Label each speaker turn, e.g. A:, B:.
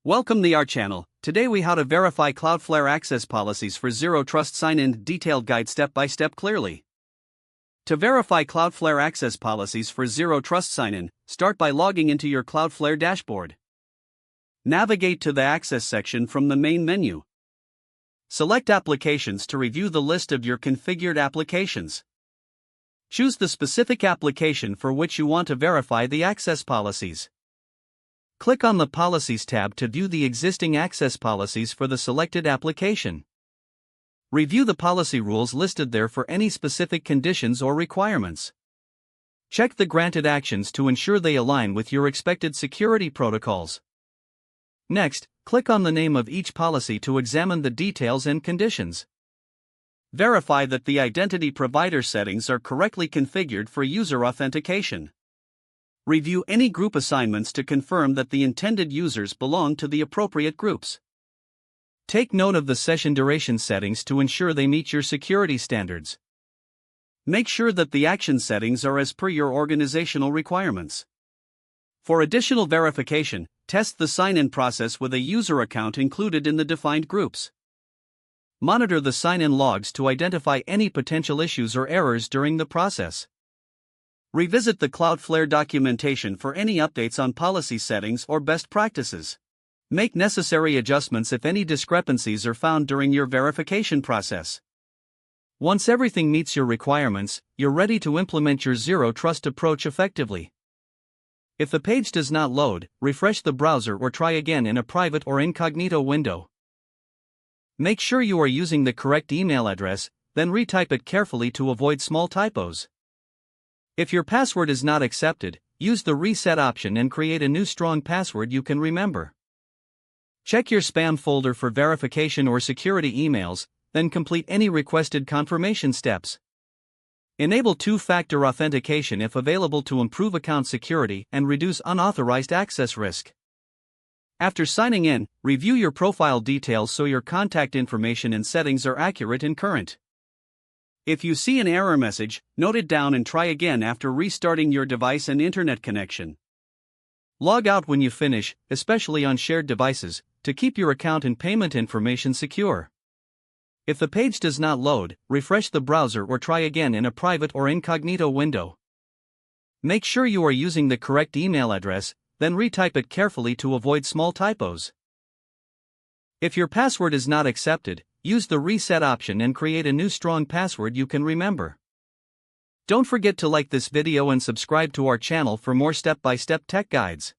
A: Welcome to our channel. Today we how to verify Cloudflare Access policies for Zero Trust Sign-In, detailed guide step by step clearly. To verify Cloudflare Access policies for Zero Trust Sign-In, start by logging into your Cloudflare dashboard. Navigate to the Access section from the main menu. Select Applications to review the list of your configured applications. Choose the specific application for which you want to verify the access policies. Click on the Policies tab to view the existing access policies for the selected application. Review the policy rules listed there for any specific conditions or requirements. Check the granted actions to ensure they align with your expected security protocols. Next, click on the name of each policy to examine the details and conditions. Verify that the identity provider settings are correctly configured for user authentication. Review any group assignments to confirm that the intended users belong to the appropriate groups. Take note of the session duration settings to ensure they meet your security standards. Make sure that the action settings are as per your organizational requirements. For additional verification, test the sign-in process with a user account included in the defined groups. Monitor the sign-in logs to identify any potential issues or errors during the process. Revisit the Cloudflare documentation for any updates on policy settings or best practices. Make necessary adjustments if any discrepancies are found during your verification process. Once everything meets your requirements, you're ready to implement your Zero Trust approach effectively. If the page does not load, refresh the browser or try again in a private or incognito window. Make sure you are using the correct email address, then retype it carefully to avoid small typos. If your password is not accepted, use the reset option and create a new strong password you can remember. Check your spam folder for verification or security emails, then complete any requested confirmation steps. Enable two-factor authentication if available to improve account security and reduce unauthorized access risk. After signing in, review your profile details so your contact information and settings are accurate and current. If you see an error message, note it down and try again after restarting your device and internet connection. Log out when you finish, especially on shared devices, to keep your account and payment information secure. If the page does not load, refresh the browser or try again in a private or incognito window. Make sure you are using the correct email address, then retype it carefully to avoid small typos. If your password is not accepted, use the reset option and create a new strong password you can remember. Don't forget to like this video and subscribe to our channel for more step-by-step tech guides.